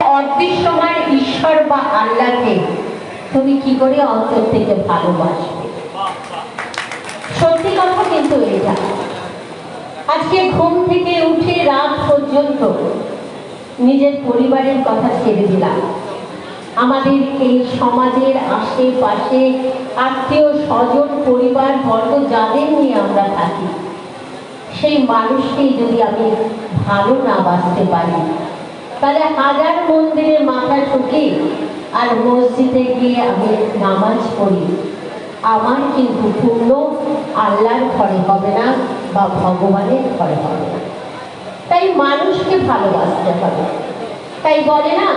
অদৃশ্যমান ঈশ্বর বা আল্লাহকে তুমি কি করে অন্তর থেকে ভালোবাসবে? সত্যি কথা কিন্তু এটা। আজকে ঘুম থেকে উঠে রাত পর্যন্ত নিজের পরিবারের কথা ছেড়ে দিলাম, আমাদের এই সমাজের আশেপাশে আত্মীয় স্বজন পরিবার বর্গ যাদের নিয়ে আমরা থাকি, সেই মানুষকেই যদি আমি ভালো না বাসতে পারি, তাহলে হাজার মন্দিরে মাথা ঠুকি আর মসজিদে গিয়ে আমি নামাজ পড়ি, আমার কিন্তু পূর্ণ আল্লাহর ঘরে হবে না বা ভগবানের ঘরে হবে না। তাই মানুষকে ভালোবাসতে হবে। তাই বলে না,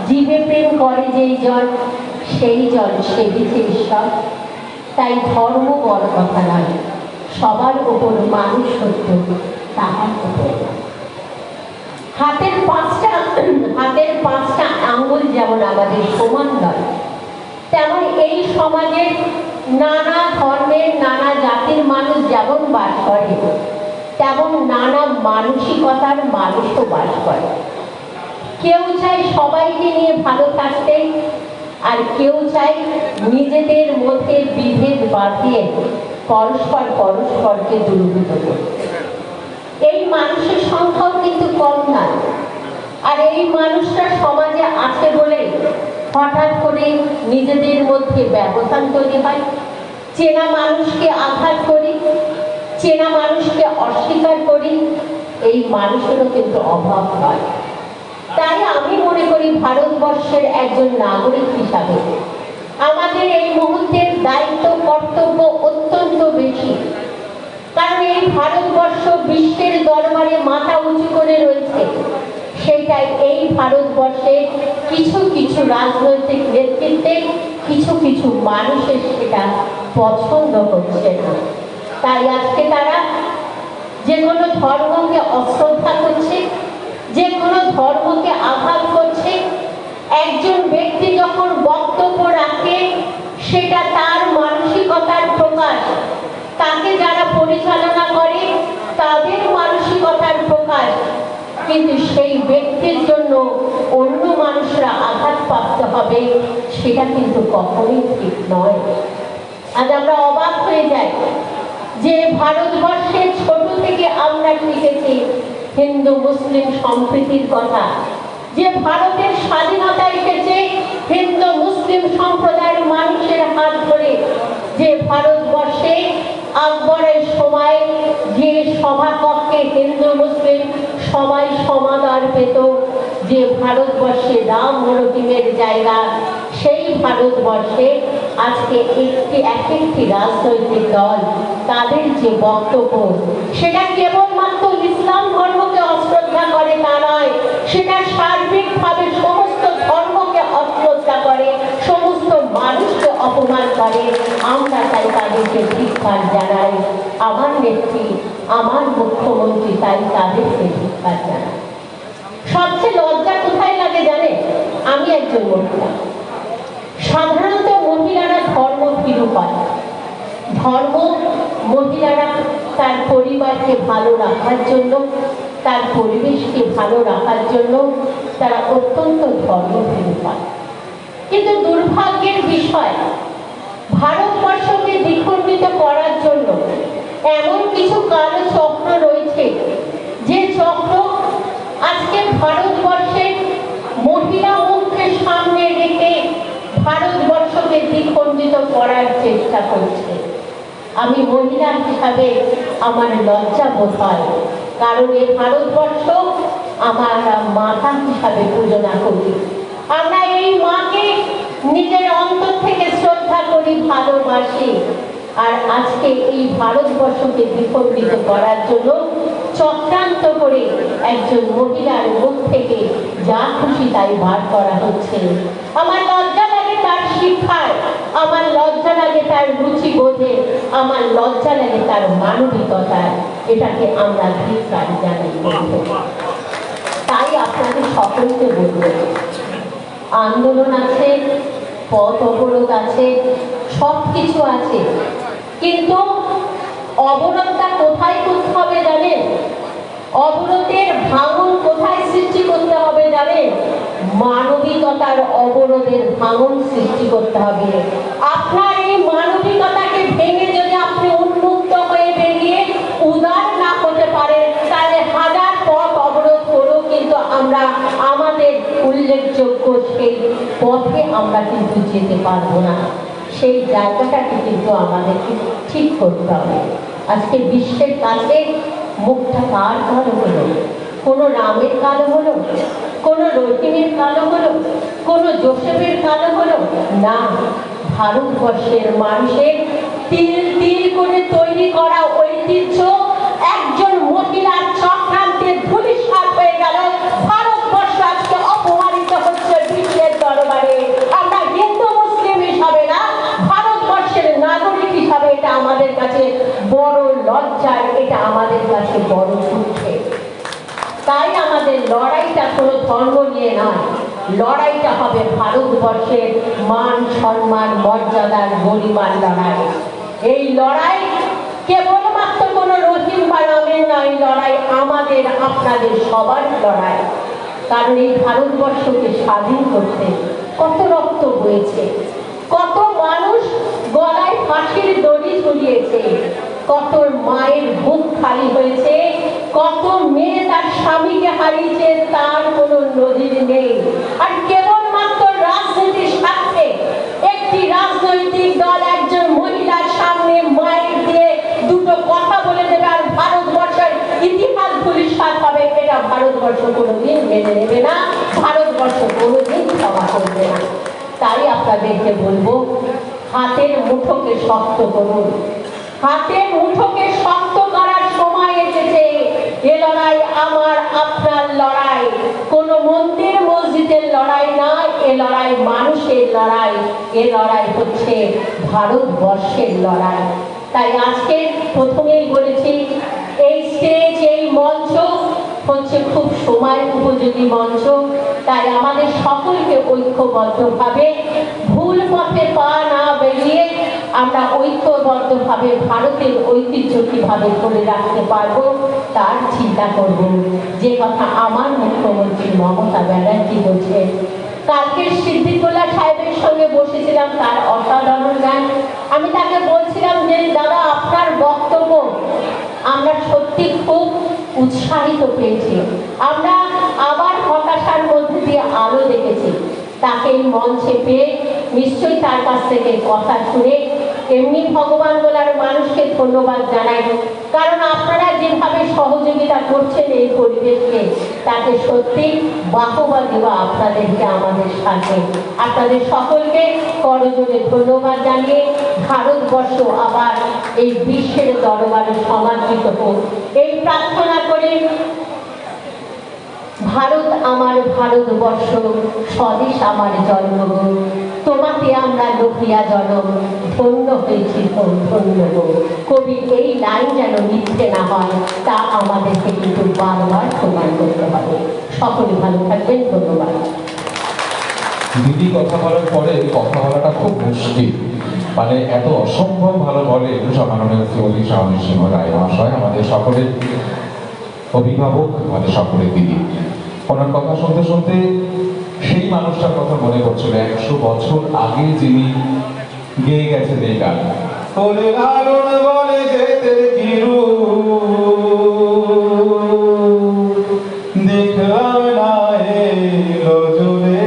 জীবে প্রেম করে যেই জন সেই জন সেবিছে ঈশ্বর। তাই ধর্ম বড় কথা নয়, সবার উপর মানুষ সত্য, তাহার উপর হাতের পাঁচটা আঙ্গুল যেমন আমাদের সমান নয়, তেমন এই সমাজের নানা ধর্মের নানা জাতির মানুষ যেমন বাস করে, তেমন নানা মানসিকতার মানুষও বাস করে। কেউ চায় সবাইকে নিয়ে ভালো থাকতে, আর কেউ চায় নিজেদের মধ্যে বিভেদ বাঁধিয়ে পরস্পরকে দুর্বৃত্ত করতে। এই মানুষের সংখ্যাও কিন্তু কম নয়। আর এই মানুষরা সমাজে আছে বলে হঠাৎ করে নিজেদের মধ্যে ব্যবধান তৈরি হয়। চেনা মানুষকে আঘাত করি, চেনা মানুষকে অস্বীকার করি, এই মানুষেরও কিন্তু অভাব হয়। তাই আমি মনে করি ভারতবর্ষের একজন নাগরিক হিসাবে আমাদের এই মুহূর্তের দায়িত্ব কর্তব্য অত্যন্ত বেশি। কারণ এই ভারতবর্ষ বিশ্বের দরবারে মাথা উঁচু করে রয়েছে, সেটাই এই ভারতবর্ষে কিছু কিছু রাজনৈতিক নেতৃত্বে কিছু মানুষের সেটা পছন্দ হচ্ছে না। তাই আজকে তারা যে কোনো ধর্মকে অশ্রদ্ধা করছে, যে কোনো ধর্মকে আঘাত করছে। একজন ব্যক্তি যখন বক্তব্য রাখে, সেটা তার মানসিকতার প্রকাশ। তাকে যারা পরিচালনা করে তাদের মানসিকতার প্রকাশ। কিন্তু সেই ব্যক্তির জন্য অন্য মানুষরা আঘাতপ্রাপ্ত হবে, সেটা কিন্তু কখনোই ঠিক নয়। আজ আমরা অবাক হয়ে যাই যে ভারতবর্ষে ছোট থেকে আমরা শিখেছি হিন্দু মুসলিম সম্প্রীতির কথা, যে ভারতের স্বাধীনতা এসেছে হিন্দু মুসলিম সম্প্রদায়ের মানুষের হাত ধরে। যে ভারতবর্ষে আকবরের সময় যে সভাকক্ষে হিন্দু মুসলিম সবাই সমাদর পেত, যে ভারতবর্ষে রাম রহিমের জায়গা, সেই ভারতবর্ষে আজকে এক একটি রাজনৈতিক দল তাদের যে বক্তব্য, সেটা কেবলমাত্র ইসলাম ধর্মকে অশ্রদ্ধা করে তা নয়, সেটা সার্বিকভাবে সমস্ত ধর্মকে অশ্রদ্ধা করে, সমস্ত মানুষকে অপমান করে। আমরা তাই তাদেরকে ধিক্কার জানাই। আমার নেত্রী, আমার মুখ্যমন্ত্রী তাই তাদেরকে ধিক্কার জানায়। সবচেয়ে লজ্জা কোথায় লাগে জানে? আমি একজন মহিলা। সাধারণত মহিলারা ধর্ম ভীরু হয়। ধর্ম মহিলারা তার পরিবারকে ভালো রাখার জন্য, তার পরিবেশকে ভালো রাখার জন্য তারা অত্যন্ত ধর্মভীরু হয়। কিন্তু দুর্ভাগ্যের বিষয়, ভারতবর্ষকে দ্বিখণ্ডিত করার জন্য এমন কিছু কালো চক্র রয়েছে, যে চক্র আজকে ভারতবর্ষের মহিলা মুখকে সামনে রেখে ভারতবর্ষকে দ্বিখণ্ডিত করার চেষ্টা করছে। আমি মহিলা হিসাবে আমার লজ্জা বোধ হয়, কারণ এই ভারতবর্ষ আমার মাতা হিসাবে পূজনা করি। আমরা এই মাকে নিজের অন্তর থেকে শ্রদ্ধা করি, ভালোবাসি। আর আজকে এই ভারতবর্ষকে দ্বিখণ্ডিত করার জন্য চক্রান্ত করে একজন মহিলার মুখ থেকে যা খুশি তাই বার করা হচ্ছে। আমার লজ্জা লাগে তার শিক্ষায়, আমার লজ্জা লাগে তার রুচি বোধে, আমার লজ্জা লাগে তার মানবিকতায়। এটাকে আমরা ধিক্কার জানাই। তাই আপনাদের সকলকে বলব, আন্দোলন আছে, পথ অবরোধ আছে, সব কিছু আছে, কিন্তু অবরোধটা কোথায় করতে হবে জানেন? অবরোধের ভাঙন কোথায় সৃষ্টি করতে হবে জানেন? মানবিকতার অবরোধের ভাঙন সৃষ্টি করতে হবে। আপনার এই মানবিকতাকে ভেঙে যদি আপনি উন্মুক্ত হয়ে বেরিয়ে উদার না হতে পারেন, তাহলে হাজার পথ অবরোধ করেও কিন্তু আমরা আমাদের উল্লেখযোগ্য সেই পথে আমরা কিন্তু যেতে পারবো না। সেই জায়গাটাকে কিন্তু আমাদেরকে ঠিক করতে হবে। আজকে বিশ্বের কাছে মুখটা কার কালো হলো? কোনো রামের কালো হলো? কোনো রহিমের কালো হলো? কোনো জোসেফের কালো হলো? না, ভারতবর্ষের মানুষের তিল তিল করে তৈরি করা ঐতিহ্য একজন মহিলার চক্রান্তে ধূলিসাৎ হয়ে গেল। ভারতবর্ষ আজকে অপমানিত হচ্ছে বিশ্বের দরবারে। আমরা হিন্দু মুসলিম হিসাবে না, ভারতবর্ষের নাগরিক হিসাবে এটা আমাদের কাছে বড় লজ্জার, এটা আমাদের কাছে বড় দুঃখের। তাই আমাদের লড়াইটা কোনো ধর্ম নিয়ে নয়, লড়াইটা হবে ভারতবর্ষের মান সম্মান মর্যাদার গরিমার লড়াই। এই লড়াই কেবলমাত্র কোনো রহিম বা রামের নয়, লড়াই আমাদের আপনাদের সবার লড়াই। কারণ এই ভারতবর্ষকে স্বাধীন করতে কত রক্ত বয়েছে, কত মানুষ গলায় ফাঁসির দড়ি ঝুলিয়েছে, কত মায়ের বুক খালি হয়েছে, কত মেয়ে তার স্বামীকে হারিয়েছে, তার কোনো নজির নেই। আর কেবলমাত্র রাজনীতির স্বার্থে একটি রাজনৈতিক দল একজন মহিলার সামনে মাইক দিয়ে দুটো কথা বলে দেবে আর ভারতবর্ষের ইতিহাস ধূলিসাৎ হবে, এটা ভারতবর্ষ কোনোদিন মেনে নেবে না, ভারতবর্ষ কোনোদিন ক্ষমা করবে না। তাই আপনাদেরকে বলবো, হাতের মুঠোকে শক্ত করুন। হাতের মুঠোকে শক্ত করার সময় এসেছে। এ লড়াই আমার আপনার লড়াই, কোন মন্দির মসজিদের লড়াই নয়, এ লড়াই মানুষের লড়াই, এ লড়াই হচ্ছে ভারতবর্ষের লড়াই। তাই আজকে প্রথমেই বলেছি, এই স্টেজ, এই মঞ্চ হচ্ছে খুব সময় উপযোগী মঞ্চ। তাই আমাদের সকলকে ঐক্যবদ্ধভাবে ভুল পথে পা না বেরিয়ে আমরা ঐক্যবদ্ধভাবে ভারতের ঐতিহ্য কিভাবে ধরে রাখতে পারবো তার চিন্তা করব। যে কথা আমার মুখ্যমন্ত্রী মমতা ব্যানার্জি বলছেন, কালকে সিদ্দিকুল্লাহ সাহেবের সঙ্গে বসেছিলাম, তার অসাধারণ গান। আমি তাকে বলছিলাম যে দাদা, আপনার বক্তব্য আমরা সত্যি খুব উৎসাহিত পেয়েছি, আমরা আবার হতাশার মধ্যে দিয়ে আলো দেখেছি। তাকে এই মঞ্চে পেয়ে নিশ্চয়ই তার কাছ থেকে কথা শুনে এমনি ভগবান বলার মানুষকে ধন্যবাদ জানাই। কারণ আপনারা যেভাবে সহযোগিতা করছেন এই পরিবেশকে, তাকে সত্যি বাহবা দেওয়া আপনাদেরকে, আমাদের সাথে আপনাদের সকলকে করজোড়ে ধন্যবাদ জানিয়ে ভারতবর্ষ আবার এই বিশ্বের দরবারে সমাদৃত হোক এই প্রার্থনা করে, ভারত আমার ভারতবর্ষ, স্বদেশ আমার জন্মভূমি, তোমাতে আমরা লোহিয়া জনম, ধন্য হয়েছি ধন্য গো। কবি এই লাইন যেন মিথ্যে না হয়, তা আমাদেরকে কিন্তু বারবার প্রমাণ করতে হবে। সকলে ভালো থাকবেন, ধন্যবাদ। দিদি কথা বলার পরে কথা বলাটা খুব মুশকিল, মানে এত অসম্ভব ভালো বলে সম্মাননীয় শ্রীমতী শাওনী সিংহ রায় মহাশয়, আমাদের সকলের অভিভাবক, আমাদের সকলের দিদি। ওনার কথা শুনতে শুনতে সেই মানুষটার কথা মনে পড়ছিল 100 বছর আগে যিনি গেয়ে গেছেন এই গান। ওরে লালন বলে যেতে কিরু দেখলাম না এলো জুড়ে,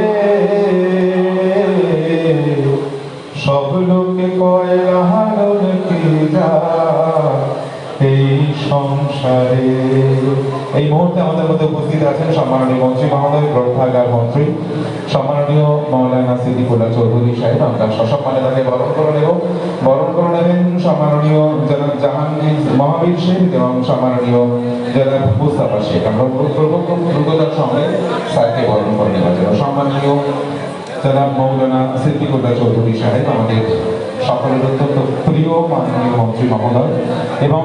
সব লোকে কয় লালন কি যা এই সংসারে। এই মুহূর্তে আমাদের মধ্যে উপস্থিত আছেন সম্মাননীয় মন্ত্রী মহোদয়, গ্রন্থাগার মন্ত্রী সম্মাননীয় মৌলানা সিদ্দিকুল্লাহ চৌধুরী সাহেব। আমরা সসম্মানে তাকে বরণ করে নেবেন সম্মাননীয় জনাব জাহাঙ্গীর মহাবীর শেখ এবং সম্মাননীয় জনাব মুস্তাফা শেখ। আমরা অনুরোধ করবো খুব দ্রুততার সঙ্গে স্যারকে বরণ করে নেওয়ার জন্য। সম্মাননীয় জনাব মৌলানা সিদ্দিকুল্লাহ চৌধুরী সাহেব, আমাদের সকলের অত্যন্ত প্রিয় মাননীয় মন্ত্রী মহোদয়, এবং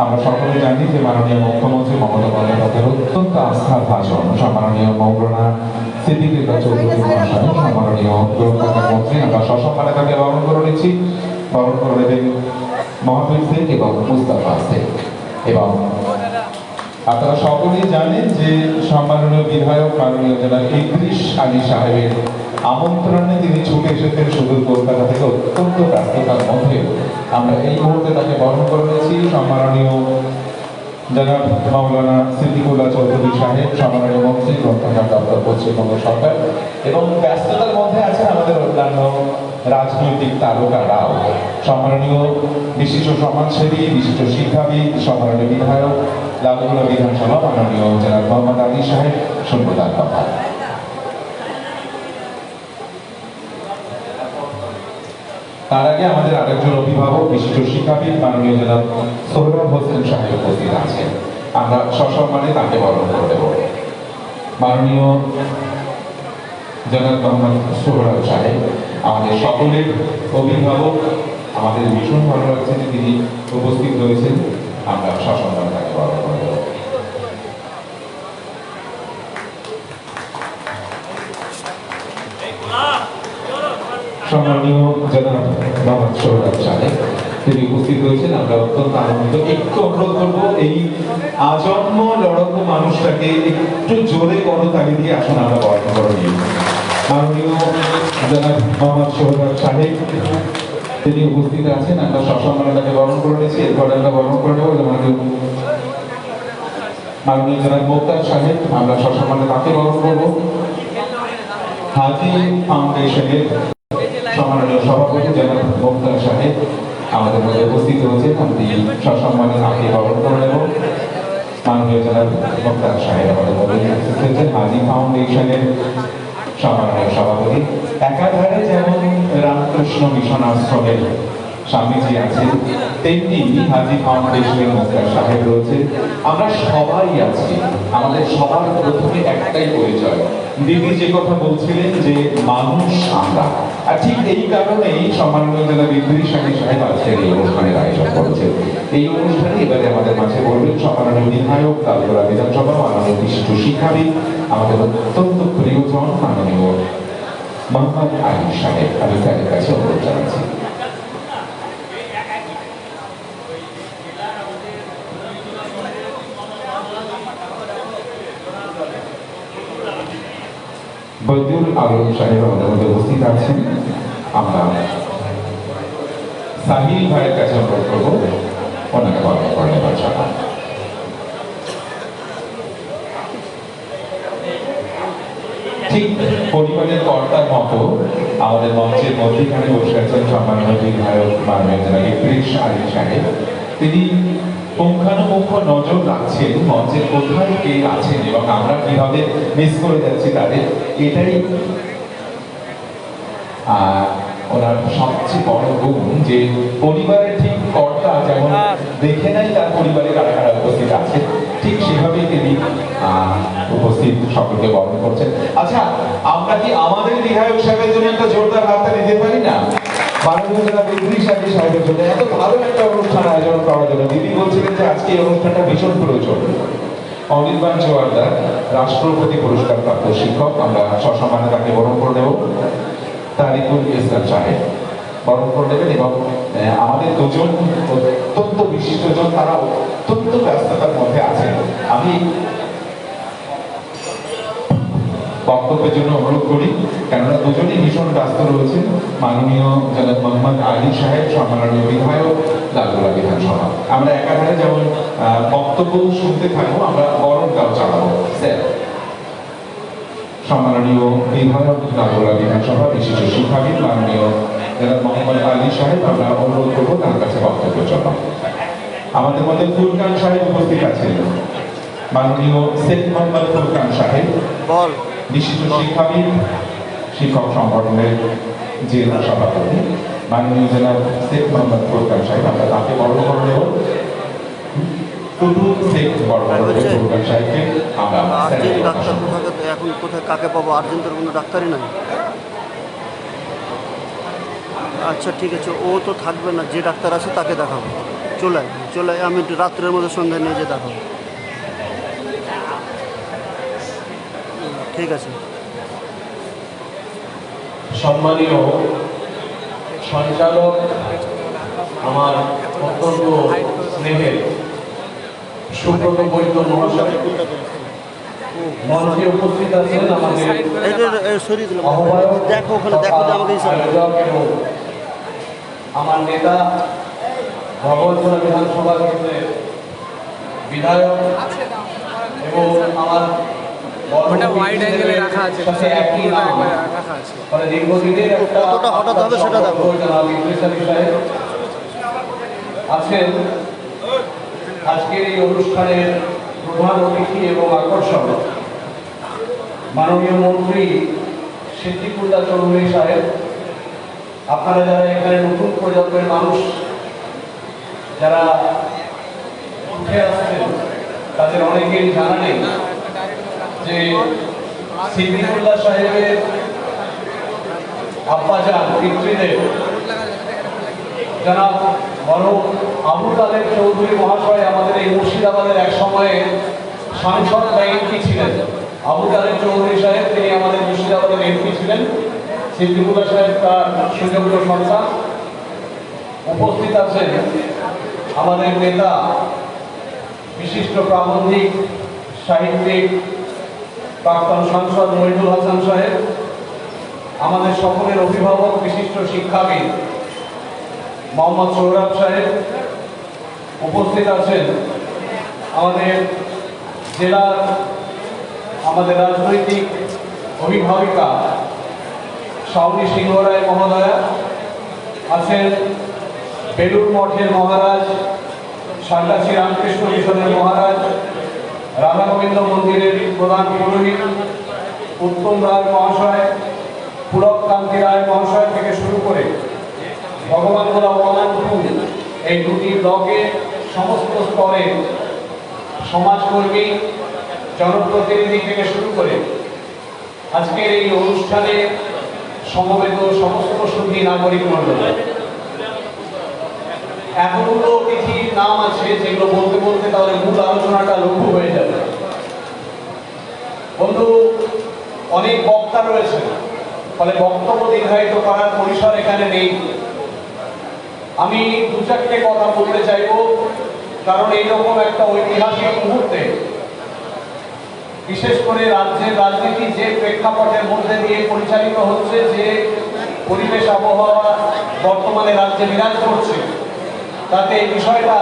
আমরা সকলে জানি যে মাননীয় মুখ্যমন্ত্রী মমতা বন্দ্যোপাধ্যায়ের অত্যন্ত আস্থার ভাষণ সম্মাননীয় মৌলানা সিদ্দিকুল্লাহ চৌধুরী মহাশয়, সম্মাননীয় গ্রন্থাগার মন্ত্রী। আমরা সসম্মানে তাকে বরণ করে নিচ্ছি। বরণ করে নেবেন মহাবীর শেখ এবং মুস্তাফা শেখ। এবং আপনারা সকলেই জানেন যে সম্মাননীয় বিধায়ক মাননীয় জনাব ইদ্রিস আলী সাহেবের আমন্ত্রণে তিনি ছুটে এসেছেন সুদূর কলকাতা থেকে অত্যন্ত ব্যস্ততার মধ্যে আমরা এই মুহূর্তে তাকে বরণ করে নিয়েছি। সম্মাননীয় জনাব মাওলানা সিদ্দিকুল্লাহ চৌধুরী সাহেব, সম্মাননীয় মন্ত্রী গ্রন্থাগার দপ্তর পশ্চিমবঙ্গ সরকার, এবং ব্যস্ততার মধ্যে আছেন আমাদের অন্যান্য রাজনৈতিক তারকারাও। সম্মাননীয় বিশিষ্ট সমাজসেবী, বিশিষ্ট শিক্ষাবিদ, সম্মাননীয় বিধায়ক লালগোলা বিধানসভা মাননীয় জনাব মোহাম্মদ আলী সাহেব শুনবো তার কথা। তার আগে আমাদের আরেকজন অভিভাবক বিশিষ্ট শিক্ষাবিদ মাননীয় জনাব সোহরাব হোসেন সাহেব উপস্থিত আছেন। আমরা সসম্মানে তাকে বরণ করে দেব। মাননীয় জনাব মোহাম্মদ সোহরাব সাহেব আমাদের সকলের অভিভাবক, আমাদের ভীষণ ভালো লাগছে যে তিনি উপস্থিত রয়েছেন। আমরা সসম্মানে তাকে বরণ করে দেব। সম্মানীয় জনাব মোহাম্মদ সোহরাব সাহেব তিনি উপস্থিত রয়েছেন। আমরা অত্যন্ত আনন্দিত। একটু অনুরোধ করবো এই আজন্ম লড়কো মানুষটাকে একটু জোরে করতালি দিয়ে আসুন আমরা বরণ করে নিই। মাননীয় জনাব মোহাম্মদ সোহরাব সাহেব তিনি উপস্থিত আছেন। আমরা সসম্মানে তাকে বরণ করে নিয়েছি। এরপরে আমরা বরণ করে নেবো মাননীয় জনাব মোক্তার সাহেব, আমরা সসম্মানে তাকে বরণ করবো। হাজি ফাউন্ডেশনের সম্মাননীয় সভাপতি জনাব মোক্তার সাহেব আমাদের মধ্যে উপস্থিত হয়েছেন। আমি সসম্মানে তাকে বরণ করে নেব। মাননীয় জনাব মোক্তার সাহেব আমাদের মধ্যে উপস্থিত হয়েছেন। হাজি ফাউন্ডেশনের সম্মাননীয় সভাপতি। একাধারে যেমন রামকৃষ্ণ মিশন আশ্রমের স্বামীজি আছেন, তেমনি হাজি ফাউন্ডেশনের মোক্তার সাহেব রয়েছে। আমরা সবাই আছি। আমাদের সবার প্রথমে একটাই পরিচয়। দিদি যে কথা বলছিলেন যে মানুষ আমরা, আর ঠিক এই কারণেই সম্মাননীয় জনাব ইদ্রিস আলী সাহেব আজকের এই অনুষ্ঠানের আয়োজন করেছেন। এই অনুষ্ঠানে এবারে আমাদের মাঝে বলবেন সম্মাননীয় বিধায়ক লালগোলা বিধানসভা মাননীয় বিশিষ্ট শিক্ষাবিদ, আমাদের অত্যন্ত প্রিয়জন মাননীয় মোহাম্মদ আলী সাহেব। আমি তাদের কাছে অনুরোধ জানাচ্ছি। বদিউল আলম সাহেব আমাদের মধ্যে উপস্থিত আছেন। আমরা সাহিল ভাইয়ের কাছে অনুরোধ করবো ওনাকে বরণ করে নেবার জন্য। ঠিক পরিবারের কর্তার মতো আমাদের মঞ্চের মধ্যেখানে বসে আছেন সম্মাননীয় বিধায়ক মাননীয় জনাব ইদ্রিস আলী সাহেব। তিনি পুঙ্খানুপুঙ্খ নজর রাখছেন মঞ্চের কোথায় কে আছেন এবং আমরা কিভাবে মিস করে যাচ্ছি তাদের। এটাই ওনার সবচেয়ে বড় গুণ যে পরিবারের ঠিক কর্তা যেমন দেখে নাই তার পরিবারে কারা কারা উপস্থিত আছে, ঠিক সেভাবেই তিনি উপস্থিত সকলকে বরণ করছেন। আচ্ছা, আমরা কি আমাদের বিধায়ক সাহেবের জন্য একটা জোরদার হাতটা দিতে পারি না? মাননীয় জনাব ইদ্রিস আলী সাহেবের জন্য এত ভালো একটা অনুষ্ঠান আয়োজন করার জন্য। দিদি বলছিলেন যে আজকে এই অনুষ্ঠানটা ভীষণ প্রয়োজন। অনির্বাণ জোয়ারদার রাষ্ট্রপতি পুরস্কার প্রাপ্ত শিক্ষক, আমরা সসম্মানে তাকে বরণ করে নেব। তারিকুল ইসলাম সাহেব বরণ করে নেবেন এবং আমাদের দুজন অত্যন্ত বিশিষ্টজন, তারা অত্যন্ত ব্যস্ততার মধ্যে আছেন। আমি বক্তব্যের জন্য অনুরোধ করি, কেননা দুজনেই ভীষণ ব্যস্ত রয়েছেন। মাননীয় জনাব মোহাম্মদ আলী সাহেব, সম্মাননীয় বিধায়ক লালগোলা বিধানসভা। আমরা একাধারে যেমন বক্তব্য শুনতে থাকবো, আমরা বরণটাও চালাবো। স্যার, সম্মাননীয় বিধায়ক লালগোলা বিধানসভা বিশিষ্ট শিক্ষাবিদ মাননীয় জনাব মোহাম্মদ আলী সাহেব, আমরা অনুরোধ করবো তার কাছে বক্তব্যের জন্য। আমাদের মধ্যে ফুরকান সাহেব উপস্থিত আছেন। মাননীয় শেখ মোহাম্মদ ফুরকান সাহেব বিশিষ্ট শিক্ষাবিদ, শিক্ষক সংগঠনের জেলা সভাপতি। মাননীয় জনাব শেখ মোহাম্মদ ফুরকান সাহেব, আমরা তাকে বরণ করে নেব। টুটু শেখ বরণ করবে ফুরকান সাহেবকে। আমরা এখন কোথায় কাকে পাবো? আর্জেন্টের কোনো ডাক্তারই নাই। আচ্ছা ঠিক আছে, ও তো থাকবে না, যে ডাক্তার আছে তাকে দেখাবো। চলে আমি রাত্রের মধ্যে সন্ধ্যায় নিয়ে যেয়ে দেখাবো। ঠিক আছে। সম্মানীয় সঞ্চালক, আমার অত্যন্ত স্নেহের সুব্রত বৈদ্য মহাশয়, মঞ্চে উপস্থিত আছেন আমাদের সরিয়ে দিলাম, আহ্বায়ক দেখো ওখানে, দেখো যে আমাকে হিসাব আয়োজক এবং আমার নেতা ভগবতপুরা বিধানসভা কেন্দ্রের বিধায়ক এবং আমার ওয়াইড অ্যাঙ্গেলে রাখা আছে, সাথে একই নাম, রাখা আছে। মানে দীর্ঘদিনের একটা কতটা হঠাৎ হবে সেটা দেখো। জনাব ইদ্রিস আলী সাহেব আছেন আজকের এই অনুষ্ঠানের প্রধান অতিথি এবং আকর্ষণ মাননীয় মন্ত্রী সিদ্দিকুল্লাহ চৌধুরী সাহেব। আপনারা যারা এখানে নতুন প্রজন্মের মানুষ যারা উঠে আসছেন তাদের অনেকেই জানা নেই যে সিদ্দিকুল্লাহ সাহেবের আব্বাজান পিতৃদেব জনাব বড় আবু তালেব চৌধুরী মহাশয় আমাদের এই মুর্শিদাবাদের এক সময়ে সাংসদ বা এমপি ছিলেন। আবু তালেব চৌধুরী সাহেব তিনি আমাদের মুর্শিদাবাদের এমপি ছিলেন। সিদ্দিকুল্লাহ সাহেব তার সুযোগ্য সন্তান। উপস্থিত আছেন আমাদের নেতা বিশিষ্ট প্রাবন্ধিক সাহিত্যিক প্রাক্তন সাংসদ মহিদুল হাসান সাহেব, আমাদের সকলের অভিভাবক বিশিষ্ট শিক্ষাবিদ মোহাম্মদ সৌরভ সাহেব। উপস্থিত আছেন আমাদের জেলার আমাদের রাজনৈতিক অভিভাবিকা শাওনি সিংহ রায় মহোদয়া, আছেন বেলুর মঠের মহারাজ, সারগাছি রামকৃষ্ণ মিশনের মহারাজ, রাধা গোবিন্দ মন্দিরের প্রধান পুরোহিত উত্তম রায় মহাশয়, পুলক কান্তি রায় মহাশয় থেকে শুরু করে ভগবান গোলা ওয়ানানপুর এই দুটি ব্লকে সমস্ত স্তরে সমাজকর্মী জনপ্রতিনিধি থেকে শুরু করে আজকের এই অনুষ্ঠানে সমবেত সমস্ত সুধী নাগরিক মণ্ডল। এতগুলো অতিথির নাম আছে যেগুলো বলতে বলতে তাহলে মূল আলোচনাটা লঘু হয়ে যাবে। বন্ধু, অনেক বক্তা রয়েছে, ফলে বক্তব্য দীর্ঘায়িত করার পরিসর এখানে নেই। আমি দু চারটে কথা বলতে চাইব, কারণ এইরকম একটা ঐতিহাসিক মুহূর্তে বিশেষ করে রাজ্যের রাজনীতি যে প্রেক্ষাপটের মধ্যে দিয়ে পরিচালিত হচ্ছে, যে পরিবেশ আবহাওয়া বর্তমানে রাজ্যে বিরাজ করছে, তাতে এই বিষয়টা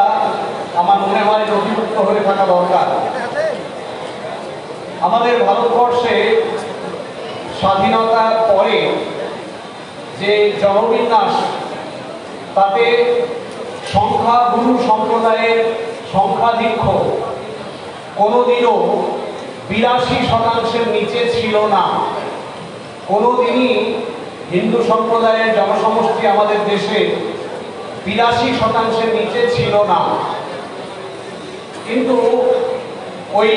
আমার মনে হয় নথিভুক্ত হয়ে থাকা দরকার। আমাদের ভারতবর্ষে স্বাধীনতার পরে যে জনবিন্যাস, তাতে সংখ্যাগুরু সম্প্রদায়ের সংখ্যাধিক্য কোনোদিনও 82% নিচে ছিল না। কোনোদিনই হিন্দু সম্প্রদায়ের জনসমষ্টি আমাদের দেশে 82% নিচে ছিল না। কিন্তু ওই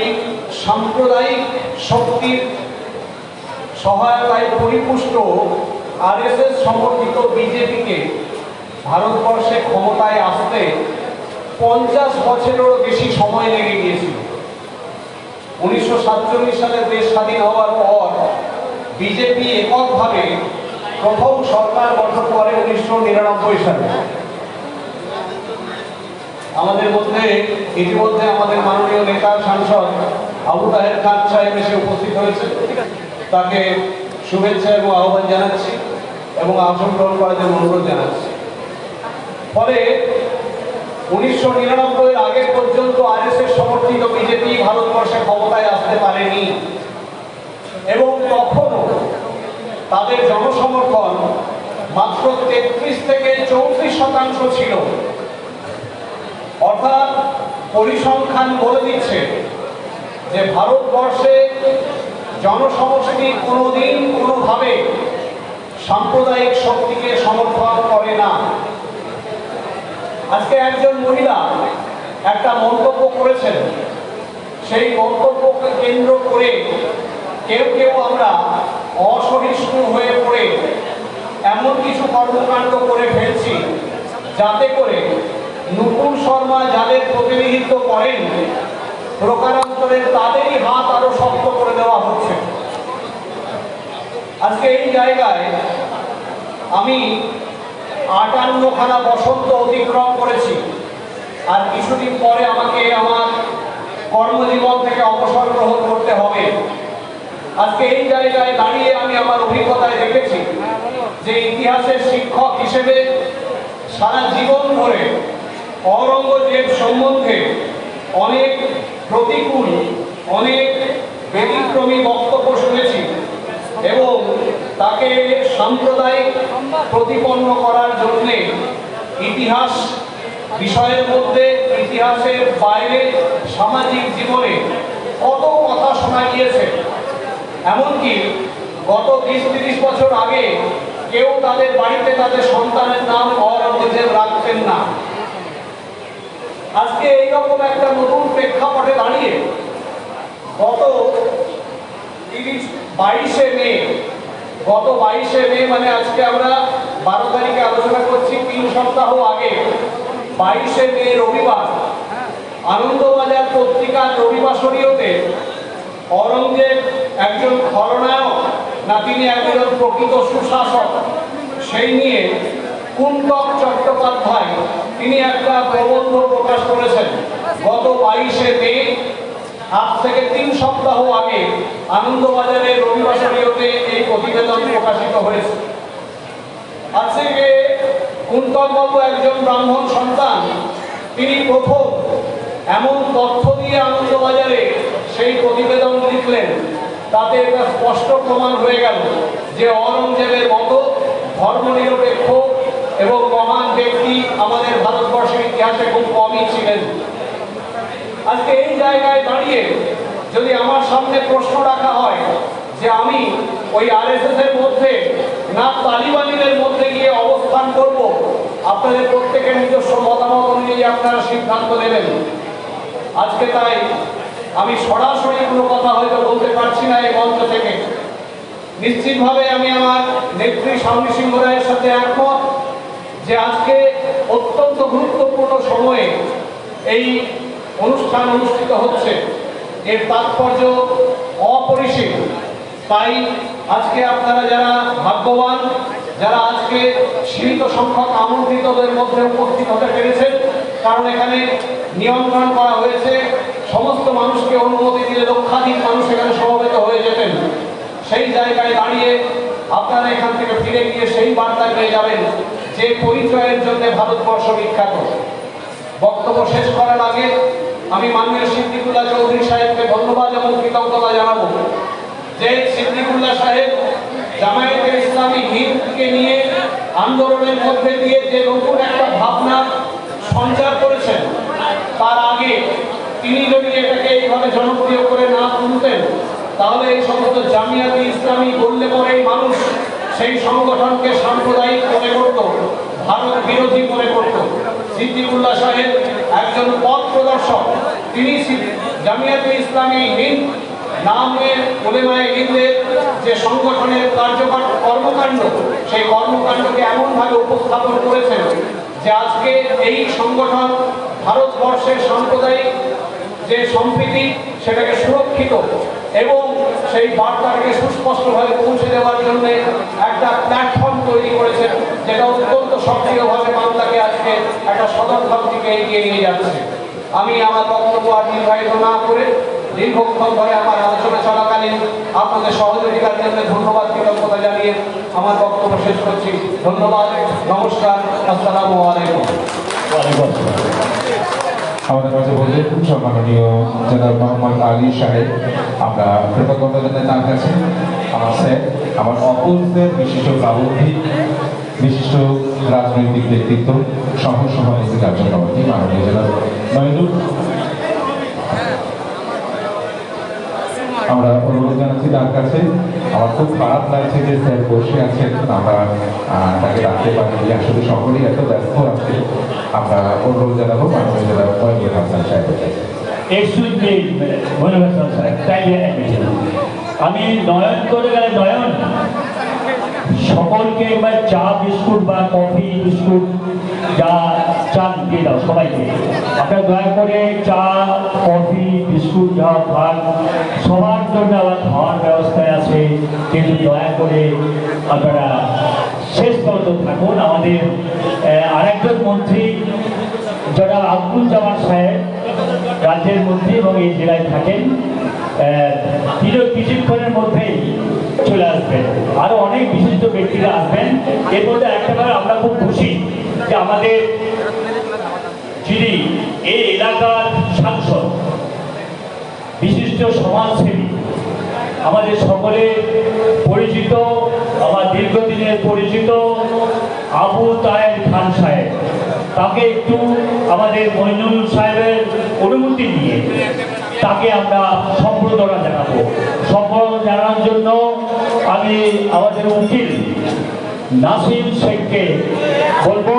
সাম্প্রদায়িক শক্তির সহায়তায় পরিপুষ্ট আরএসএস সমর্থিত বিজেপিকে ভারতবর্ষে ক্ষমতায় আসতে 50 বছরেরও বেশি সময় লেগে গিয়েছিল। 1947 সালে দেশ স্বাধীন হওয়ার পর বিজেপি এককভাবে প্রথম সরকার গঠন করে 1999 সালে। আমাদের মধ্যে ইতিমধ্যে আমাদের মাননীয় নেতা সাংসদ আবু তাহের খান সাহেব এসে উপস্থিত হয়েছে, তাকে শুভেচ্ছা এবং আহ্বান জানাচ্ছি এবং আসন গ্রহণ করার জন্য অনুরোধ জানাচ্ছি। ফলে 1999 আগে পর্যন্ত আরএসএস সমর্থিত বিজেপি ভারতবর্ষে ক্ষমতায় আসতে পারেনি এবং তখনও তাদের জনসমর্থন মাত্র 33 থেকে 34% ছিল। অর্থাৎ পরিসংখ্যান বলে দিচ্ছে যে ভারতবর্ষে জনসমষ্টি কোনোদিন কোনোভাবে সাম্প্রদায়িক শক্তিকে সমর্থন করে না। আজকে একজন মহিলা একটা মন্তব্য করেছেন, সেই মন্তব্যকে কেন্দ্র করে কেউ কেউ আমরা অসহিষ্ণু হয়ে পড়ে এমন কিছু কর্মকাণ্ড করে ফেলছি যাতে করে নুপুর শর্মা যাদের প্রতিনিধিত্ব করেন প্রকারান্তরে তাদেরই হাত আরো শক্ত করে দেওয়া হচ্ছে। আজকে এই জায়গায় আমি 58খানা বসন্ত অতিক্রম করেছি, আর কিছুদিন পরে আমাকে আমার কর্মজীবন থেকে অবসর গ্রহণ করতে হবে। আজকে এই জায়গায় দাঁড়িয়ে আমি আমার অভিজ্ঞতায় দেখেছি যে ইতিহাসের শিক্ষক হিসেবে সারা জীবন ধরে অরঙ্গজেব সম্বন্ধে অনেক প্রতিকূল, অনেক ব্যতিক্রমী বক্তব্য শুনেছি এবং তাকে সাম্প্রদায়িক প্রতিপন্ন করার জন্যে ইতিহাস বিষয়ের মধ্যে, ইতিহাসের বাইরে সামাজিক জীবনে কত কথা শোনা গিয়েছে। এমনকি গত 20-30 বছর আগে কেউ তাদের বাড়িতে তাদের সন্তানের নাম অরঙ্গজেব রাখতেন না। আজকে এইরকম একটা নতুন প্রেক্ষাপটে দাঁড়িয়ে গত 22শে মে মানে আজকে আমরা 12 তারিখে আলোচনা করছি, 3 সপ্তাহ আগে 22শে মে রবিবার আনন্দবাজার পত্রিকার রবিবাসরীয়তে অরঙ্গজেব একজন খলনায়ক না তিনি একজন প্রকৃত সুশাসক সেই নিয়ে কুন্তক চট্টোপাধ্যায় তিনি একটা প্রবন্ধ প্রকাশ করেছেন। গত 22শে মে, আজ থেকে 3 সপ্তাহ আগে আনন্দবাজারের রবিবাসরীয়তে এই প্রতিবেদন প্রকাশিত হয়েছে। আজকে কুন্তকবাবু একজন ব্রাহ্মণ সন্তান, তিনি প্রথম এমন তথ্য দিয়ে আনন্দবাজারে সেই প্রতিবেদন লিখলেন, তাতে একটা স্পষ্ট প্রমাণ হয়ে গেল যে অরঙ্গজেবের মতো ধর্মনিরপেক্ষ এবং মহান ব্যক্তি আমাদের ভারতবর্ষের ইতিহাসে খুব কমই ছিলেন। আজকে এই জায়গায় দাঁড়িয়ে যদি আমার সামনে প্রশ্ন রাখা হয় যে আমি ওই আরএসএস এর মধ্যে না তালিবানিদের মধ্যে গিয়ে অবস্থান করব, আপনাদের প্রত্যেকের নিজস্ব মতামত অনুযায়ী আপনারা সিদ্ধান্ত নেবেন। আজকে তাই আমি সরাসরি কোনো কথা হয়তো বলতে পারছি না এই মঞ্চ থেকে। নিশ্চিতভাবে আমি আমার নেত্রী শাওনী সিংহ রায়ের সাথে একমত যে আজকে অত্যন্ত গুরুত্বপূর্ণ সময়ে এই অনুষ্ঠান অনুষ্ঠিত হচ্ছে, এর তাৎপর্য অপরিসীম। তাই আজকে আপনারা যারা ভাগ্যবান, যারা আজকে সীমিত সংখ্যক আমন্ত্রিতদের মধ্যে উপস্থিত হতে পেরেছেন, কারণ এখানে নিয়ন্ত্রণ করা হয়েছে, সমস্ত মানুষকে অনুমতি দিলে লক্ষাধিক মানুষ এখানে সমবেত হয়ে যেতেন। সেই জায়গায় দাঁড়িয়ে আপনারা এখান থেকে ফিরে গিয়ে সেই বার্তা পেয়ে যাবেন যে পরিচয়ের জন্য ভারতবর্ষ বিখ্যাত। বক্তব্য শেষ করার আগে আমি মাননীয় সিদ্দিকুল্লাহ চৌধুরী সাহেবকে ধন্যবাদ এবং কৃতজ্ঞতা জানাবো যে সিদ্দিকুল্লাহ সাহেব জামায়াতে ইসলামী হিন্দকে নিয়ে আন্দোলনের মধ্যে দিয়ে যে নতুন একটা ভাবনা সঞ্চার করেছেন, তার আগে তিনি যদি এটাকে এইভাবে জনপ্রিয় করে না তুলতেন তাহলে এই সমস্ত জামিয়াতে ইসলামী বললে পরেই মানুষ সেই সংগঠনকে সাম্প্রদায়িক মনে করত, ভারত বিরোধী মনে করত। সিদ্দিকুল্লাহ সাহেব একজন পথ প্রদর্শক, তিনি জামিয়াতে ইসলামী হিন্দ নামের উলেমায়ে হিন্দের যে সংগঠনের কর্মকাণ্ড, সেই কর্মকাণ্ডকে এমনভাবে উপস্থাপন করেছেন যে আজকে এই সংগঠন ভারতবর্ষের সাম্প্রদায়িক যে সম্প্রীতি সেটাকে সুরক্ষিত এবং সেই বার্তাটাকে সুস্পষ্টভাবে পৌঁছে দেওয়ার জন্য একটা প্ল্যাটফর্ম তৈরি করেছেন, যেটা অত্যন্ত সক্রিয়ভাবে বাংলাকে আজকে একটা সদর্থক দিকে এগিয়ে নিয়ে যাচ্ছে। আমি আমার বক্তব্য আর নির্বাহিত না করে দীর্ঘক্ষণ ধরে আমার আলোচনা চলাকালীন আপনাদের সহযোগিতার জন্য ধন্যবাদ কৃতজ্ঞতা জানিয়ে আমার বক্তব্য শেষ করছি। ধন্যবাদ, নমস্কার, আসসালামু আলাইকুম। আমাদের মাঝে বললেন সম্মাননীয় জনাব মোহাম্মদ আলী সাহেব, আমরা কৃতজ্ঞতা জানাই তার কাছে। আমার স্যার, আমার অপরদের বিশিষ্ট প্রাবন্ধিক, বিশিষ্ট রাজনৈতিক ব্যক্তিত্ব, সহ সভাপতি কার্যকরী মাননীয় জনাব নয়নুর, আমরা অনুরোধ জানাচ্ছি তার কাছে। আমার খুব খারাপ লাগছে যে স্যার বসে আছেন, আমরা তাকে রাখতে পারিনি, আসলে সকলেই এত ব্যস্ত আছে। আমরা অনুরোধ জানাবো মাননীয় জনাব মহিবুল হাসান সাহেবের কাছে। আমি নয়ন করে গেলে নয়ন সকলকে চা বিস্কুট বা কফি বিস্কুট যা চান দিয়ে দাও সবাইকে। আপনারা দয়া করে চা কফি বিস্কুট যা খান সবার জন্য আবার খাওয়ার ব্যবস্থায় আছে, কিন্তু দয়া করে আপনারা শেষ পর্যন্ত থাকুন। আমাদের আরেকজন মন্ত্রী যারা আব্দুল জামান সাহেব রাজ্যের মধ্যে এবং এই জেলায় থাকেন। তিনিও কিছুক্ষণের মধ্যেই চলে আসবেন। আরো অনেক বিশিষ্ট ব্যক্তিরা আসবেন। এর মধ্যে একেবারে আমরা খুব খুশি যে আমাদের যিনি এই এলাকার সাংসদ, বিশিষ্ট সমাজসেবী, আমাদের সকলে পরিচিত, আমার দীর্ঘদিনের পরিচিত আবু তাহের খান সাহেব, তাকে একটু আমাদের মইনুল সাহেবের অনুমতি নিয়ে তাকে আমরা সম্বর্ধনা জানাবো। সম্বর্ধনা জানানোর জন্য আমি আমাদের উকিল নাসিম শেখকে বলবো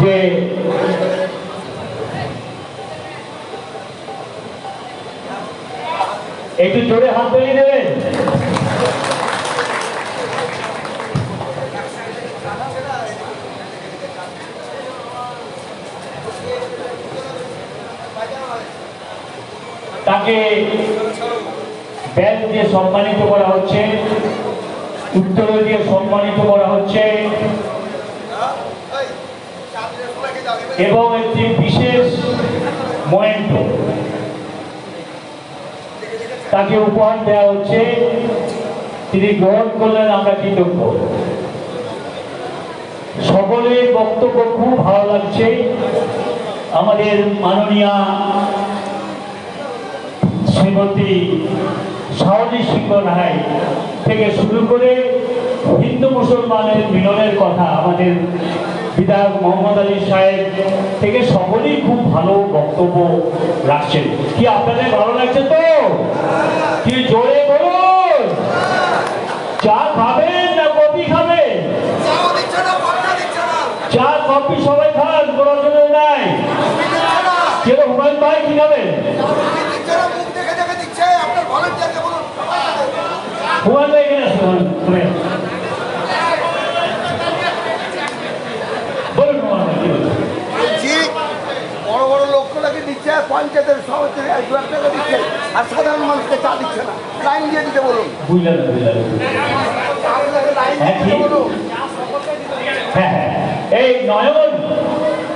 যে একটু জোরে হাত তালি দেবেন। তাকে ব্যাগ দিয়ে সম্মানিত করা হচ্ছে, উত্তর দিয়ে সম্মানিত করা হচ্ছে এবং একটি বিশেষ মমেন্ট তাকে উপহার দেওয়া হচ্ছে। তিনি গ্রহণ করলেন, আমরা কৃতজ্ঞ। সকলের বক্তব্য খুব ভালো লাগছে। আমাদের মাননীয়া শ্রীমতী শাওনী সিংহ রায় থেকে শুরু করে হিন্দু মুসলমানের মিলনের কথা আমাদের বিধায়ক মোহাম্মদ আলী সাহেব থেকে সকলেই খুব ভালো বক্তব্য রাখছেন। কি আপনাদের ভালো লাগছে তো? কি জোরে বলুন। চা খাবেন না কফি খাবেন? চা কফি সবাই খান, কোনো অসুবিধা নাই। কেউ হুমায়ুন ভাই কি খাবেন? হুমায়ুন ভাই এখানে আসুন। বলুন হুমায়ুন ভাই কি বলছেন? বড় বড় লোকগুলোকে দিচ্ছে, পঞ্চায়েতের সভাপতি 1,00,000 টাকা দিচ্ছে, আর সাধারণ মানুষকে চা দিচ্ছে না। লাইন দিয়ে দিতে বলুন। বুঝলেন লাইন দিতে বলুন। হ্যাঁ হ্যাঁ, এই নয়ন,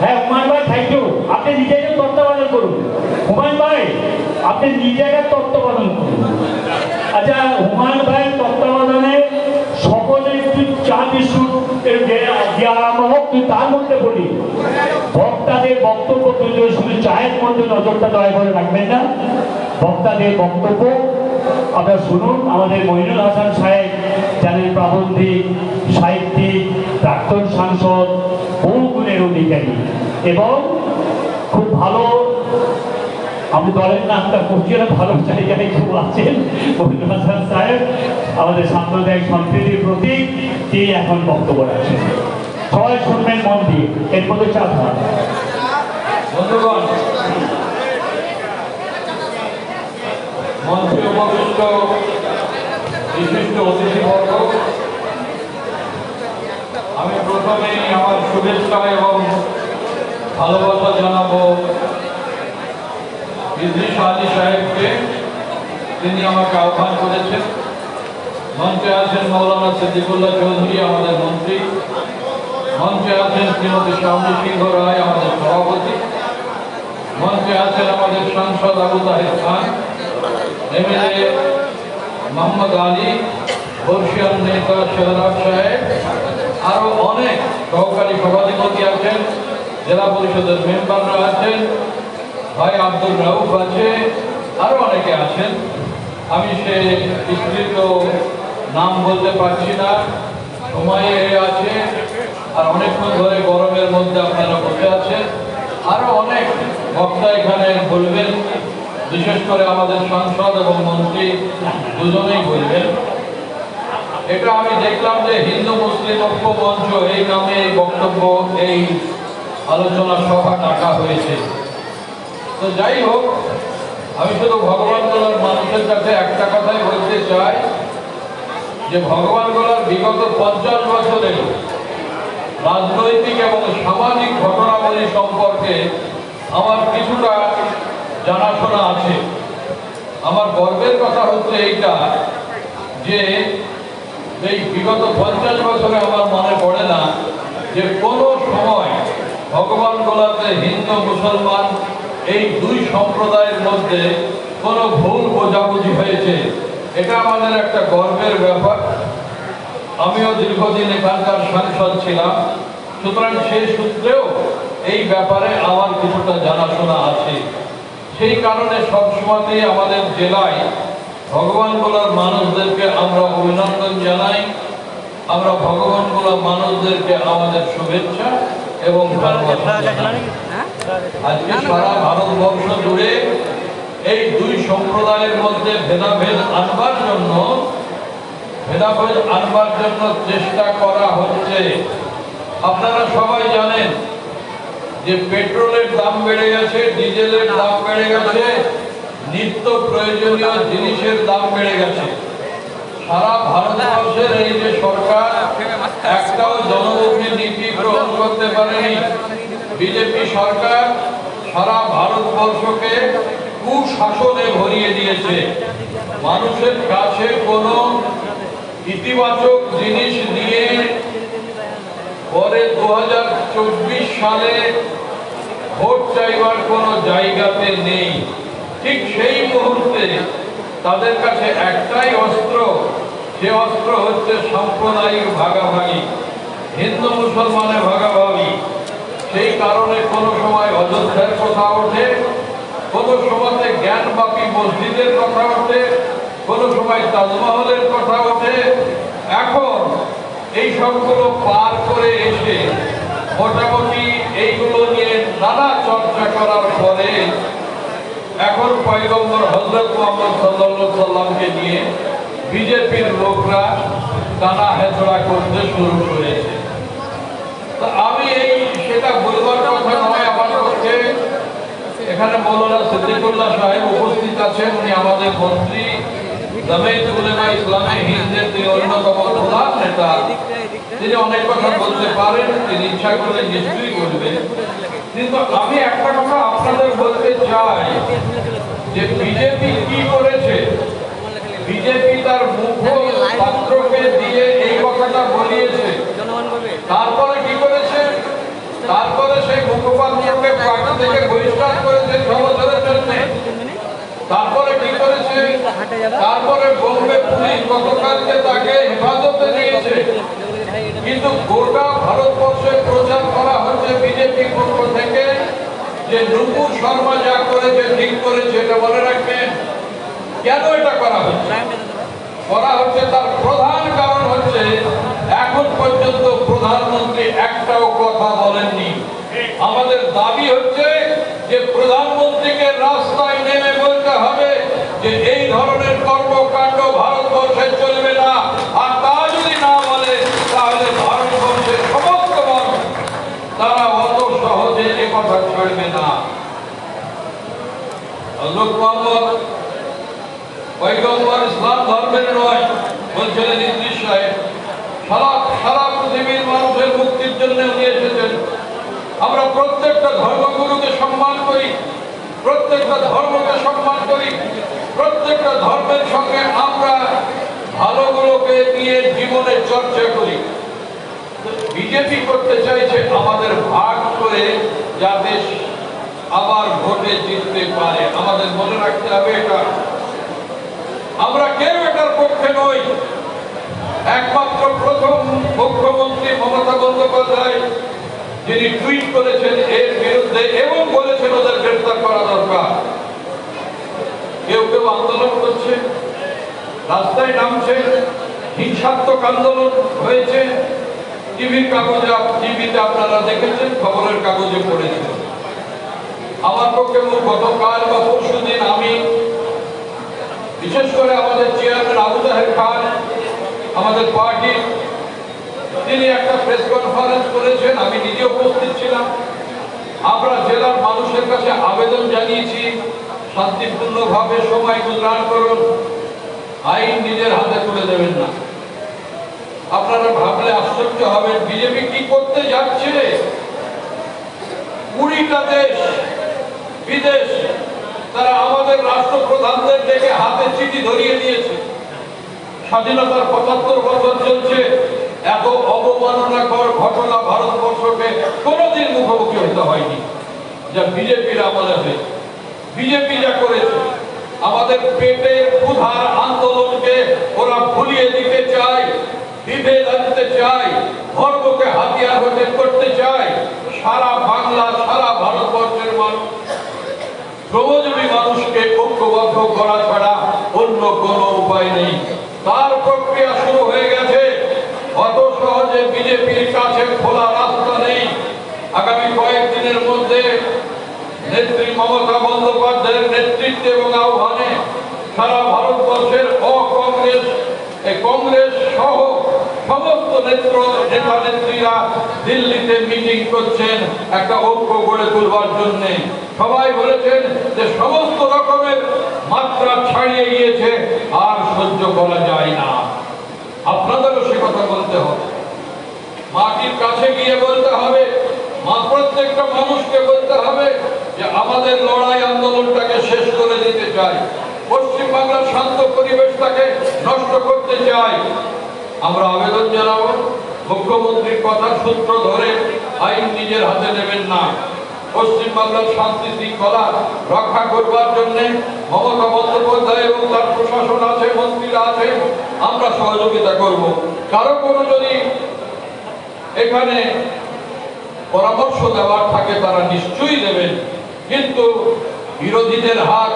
হ্যাঁ হুমায়ুন ভাই থ্যাংক ইউ। আপনি নিজে তত্ত্বাবধান করুন। হুমায়ুন ভাই আপনি নিজে তত্ত্বাবধান করুন। আচ্ছা, হুমায়ুন ভাইয়ের তত্ত্বাবধানে সকলে একটু চা বিস্কুট দেওয়া আরম্ভ হোক। কিন্তু তার মধ্যে বলি, বক্তাদের বক্তব্য তুলে শুধু চায়ের মধ্যে নজরটা দয়া করে রাখবেন না। বক্তাদের বক্তব্য আপনারা শুনুন। আমাদের মইনুল হাসান সাহেব জানেন প্রাবন্ধিক, সাহিত্যিক, প্রাক্তন সাংসদ, বহু গুণের অধিকারী এবং খুব ভালো, আমি দলের নামটা করছি না, ভালো জায়গায় খুব আছেন মইনুল হাসান সাহেব, আমাদের সাম্প্রদায়িক সম্প্রীতির প্রতীক। তিনি এখন বক্তব্য রাখছেন। সবাই শুনবেন মন দিয়ে। এর মধ্যে চাপ হয়। বন্ধুগণ, মঞ্চে উপবিষ্ট বিশিষ্ট অতিথিবর্গ, আমি প্রথমেই আমার শুভেচ্ছা এবং ভালোবাসা জানাবো ইদ্রিস আলী সাহেবকে। তিনি আমাকে আহ্বান করেছেন। মঞ্চে আছেন মৌলানা সিদ্দিকুল্লাহ চৌধুরী, আমাদের মন্ত্রী। মঞ্চে আছেন শ্রীমতী শাওনী সিংহ রায়, আমাদের সভাপতি। মঞ্চে আছেন আমাদের সাংসদ আবু তাহের খান, এমএলএ মোহাম্মদ আলী, বর্ষিয়ান নেতা শেহরাব সাহেব, আরো অনেক সহকারী সভাধিপতি আছেন, জেলা পরিষদের মেম্বাররা আছেন, ভাই আব্দুল রাউফ আছে, আরো অনেকে আছেন। আমি সে বিস্তৃত নাম বলতে পারছি না, সময়ে আছে। আর অনেকক্ষণ ধরে গরমের মধ্যে আপনারা বসে আছেন। আরো অনেক বক্তা এখানে বলবেন, বিশেষ করে আমাদের সাংসদ এবং মন্ত্রী দুজনেই বলবেন। এটা আমি দেখলাম যে হিন্দু মুসলিম ঐক্য মঞ্চ এই নামে এই বক্তব্য, এই আলোচনা সভা ডাকা হয়েছে। তো যাই হোক, আমি শুধু ভগবান গোলার মানুষের কাছে একটা কথাই বলতে চাই যে ভগবান গোলার বিগত 50 বছরের রাজনৈতিক এবং সামাজিক ঘটনাবলী সম্পর্কে আমার কিছুটা জানাশোনা আছে। আমার গর্বের কথা হচ্ছে এইটা যে এই বিগত 50 বছরে আমার মনে পড়ে না যে কোনো সময় ভগবান গোলাতে হিন্দু মুসলমান এই দুই সম্প্রদায়ের মধ্যে কোনো ভুল বোঝাবুঝি হয়েছে, এটা আমাদের একটা গর্বের ব্যাপার। আমিও দীর্ঘদিন এখানকার সাংসদ ছিলাম, সুতরাং সেই সূত্রেও এই ব্যাপারে আমার কিছুটা জানাশোনা আছে। সেই কারণে সবসময়তেই আমাদের জেলায় ভগবান গোলার মানুষদেরকে আমরা অভিনন্দন জানাই, আমরা ভগবান গোলার মানুষদেরকে আমাদের শুভেচ্ছা এবং ভালোবাসা জানাই। আজকে সারা ভারতবর্ষ জুড়ে এই দুই সম্প্রদায়ের মধ্যে ভেদাভেদ আনবার জন্য চেষ্টা করা হচ্ছে। আপনারা সবাই জানেন যে পেট্রোলের দাম বেড়ে গেছে, ডিজেলের দাম বেড়ে গেছে, নিত্য প্রয়োজনীয় জিনিসের দাম বেড়ে গেছে। সারা ভারতবর্ষের এই যে সরকার একটাও জনমুখী নীতি গ্রহণ করতে পারেনি। বিজেপি সরকার সারা ভারতবর্ষকে কুশাসনে ভরিয়ে দিয়েছে। মানুষের কাছে কোনো ইতিবাচক জিনিস নিয়ে পরে 2024 সালে ভোট চাইবার কোনো জায়গাতে নেই। ঠিক সেই মুহূর্তে তাদের কাছে একটাই অস্ত্র, সে অস্ত্র হচ্ছে সাম্প্রদায়িক ভাগাভাগি, হিন্দু মুসলমানের ভাগাভাগি। সেই কারণে কোনো সময় অযোধ্যার কথা ওঠে, কোনো সময় জ্ঞানবাপী মসজিদের কথা ওঠে, কোনো সময় তাজমহলের কথা ওঠে। এখন এই সবগুলো পার করে এসে মোটামুটি এইগুলো নিয়ে নানা চর্চা করার পরে এখন পয়গম্বর হযরত মুহাম্মদ সাল্লাল্লাহু আলাইহি সাল্লামকে নিয়ে বিজেপির লোকরা টানা হেচড়া করতে শুরু করেছে। তো আমি সেটা বলবার কথা নয়। আমার পক্ষে এখানে মৌলানা সিদ্দিকুল্লাহ সাহেব উপস্থিত আছেন, উনি আমাদের মন্ত্রী, জামায়াতে উলামা ইসলামে হিন্দের তিনি অন্যতম প্রধান নেতা। তিনি অনেক কথা বলতে পারেন, তিনি ইচ্ছা করলে নিশ্চয়ই বলবেন। কিন্তু আমি একটা কথা আপনাদের বলতে চাই যে বিজেপি কি করেছে। বিজেপি তার মুখপাত্রকে দিয়ে এই কথাটা বলিয়েছে, তারপরে কি করেছে, তারপরে সেই মুখপাত্রকে পার্টি থেকে বহিষ্কার করেছে 6 বছরের জন্য। তারপরে কি করেছে, তারপরে বোম্বে পুলিশ গতকালকে তাকে হেফাজতে নিয়েছে। কিন্তু গোটা ভারতবর্ষে প্রচার করা হচ্ছে বিজেপির পক্ষ থেকে যে নুপুর শর্মা যা করেছে ঠিক করেছে। এটা মনে রাখবেন। কেন এটা করা হচ্ছে তার প্রধান কারণ হচ্ছে এখন পর্যন্ত প্রধানমন্ত্রী একটাও কথা বলেননি। আমাদের দাবি হচ্ছে যে প্রধানমন্ত্রীকে রাস্তায় নেমে বলতে হবে যে এই ধরনের কর্মকাণ্ড ভারতবর্ষে চলবে না। আর তা যদি না বলে তাহলে ভারতবর্ষের সমস্ত মানুষ তারা অত সহজে এ কথা ছাড়বে না। হযরত মুহাম্মদ পয়গম্বর ইসলাম ধর্মের নয় বলছিলেন ইদ্রিস সাহেব, সারা পৃথিবীর মানুষের মুক্তির জন্য উনি এসেছেন। আমরা প্রত্যেকটা ধর্মগুরুকে সম্মান করি, প্রত্যেকটা ধর্মকে সম্মান করি, প্রত্যেকটা ধর্মের সঙ্গে আমরা ভালোগুলোকে নিয়ে জীবনে চর্চা করি। বিজেপি করতে চাইছে আমাদের ভাগ করে যাতে আবার ভোটে জিততে পারে। আমাদের মনে রাখতে হবে এটা। আমরা কেউ এটার পক্ষে নই। একমাত্র প্রথম মুখ্যমন্ত্রী মমতা বন্দ্যোপাধ্যায় যিনি টুইট করেছেন এর বিরুদ্ধে এবং বলেছেন ওদের গ্রেফতার করা দরকার। কেউ কেউ আন্দোলন করছে, রাস্তায় নামছে, হিংসাত্মক আন্দোলন হয়েছে। টিভিতে আপনারা দেখেছেন, খবরের কাগজে পড়েছেন। আমার পক্ষে গতকাল বা পরশু দিন আমি বিশেষ করে আমাদের চেয়ারম্যান আবু তাহের খান, আমাদের পার্টির, তিনি একটা প্রেস কনফারেন্স করেছেন, আমি নিজে উপস্থিত ছিলাম। আমরা জেলার মানুষের কাছে আবেদন জানিয়েছি শান্তিপূর্ণভাবে সময় গুজরান করুন, আইন নিজের হাতে তুলে দেবেন না। আপনারা ভাবলে আশ্চর্য হবেন বিজেপি কি করতে যাচ্ছে। 20টা দেশ বিদেশ তারা আমাদের রাষ্ট্রপ্রধানদের ডেকে হাতে চিঠি ধরিয়ে দিয়েছে। স্বাধীনতার 75 বছর চলছে, এত অবমাননাকর ঘটনা ভারতবর্ষকে কোনোদিন মুখোমুখি হতে হয়নি যা বিজেপির আমলে হয়েছে। বিজেপি যা করেছে, আমাদের পেটের ক্ষুধার আন্দোলনকে ওরা ভুলিয়ে দিতে চায়, বিভেদ আনতে চায়, ধর্মকে হাতিয়ার হতে করতে চায়। সারা বাংলা, সারা ভারতবর্ষের মানুষ, শ্রমজীবী মানুষকে ঐক্যবদ্ধ করা ছাড়া অন্য কোনো উপায় নেই। তার প্রক্রিয়া শুরু হয়ে গেছে। অত সহজে বিজেপির কাছে খোলা রাস্তা নেই। আগামী কয়েকদিনের মধ্যে নেত্রী মমতা বন্দ্যোপাধ্যায়ের নেতৃত্বে এবং আহ্বানে সারা ভারতবর্ষের কংগ্রেস সহ সমস্ত নেতা নেত্রীরা দিল্লিতে মিটিং করছেন একটা ঐক্য গড়ে তুলবার জন্য। সবাই বলেছেন যে সমস্ত রকমের মাত্রা ছাড়িয়ে গিয়েছে, আর সহ্য করা যায় না। আপনাদেরও সে কথা বলতে হবে, মাটির কাছে গিয়ে বলতে হবে, প্রত্যেকটা মানুষকে বলতে হবে যে আমাদের লড়াই আন্দোলনটাকে শেষ করে দিতে চাই, পশ্চিমবাংলার শান্ত পরিবেশটাকে নষ্ট করতে চাই। আমরা আবেদন জানাবো, মুখ্যমন্ত্রীর কথার সূত্র ধরে আইন নিজের হাতে নেবেন না। পশ্চিমবাংলার শান্তি শৃঙ্খলা রক্ষা করবার জন্য মমতা বন্দ্যোপাধ্যায় এবং তার প্রশাসন আছে, মন্ত্রীরা আছে, আমরা সহযোগিতা করব। কারো কোনো যদি এখানে পরামর্শ দেওয়ার থাকে তারা নিশ্চয়ই দেবেন, কিন্তু বিরোধীদের হাত,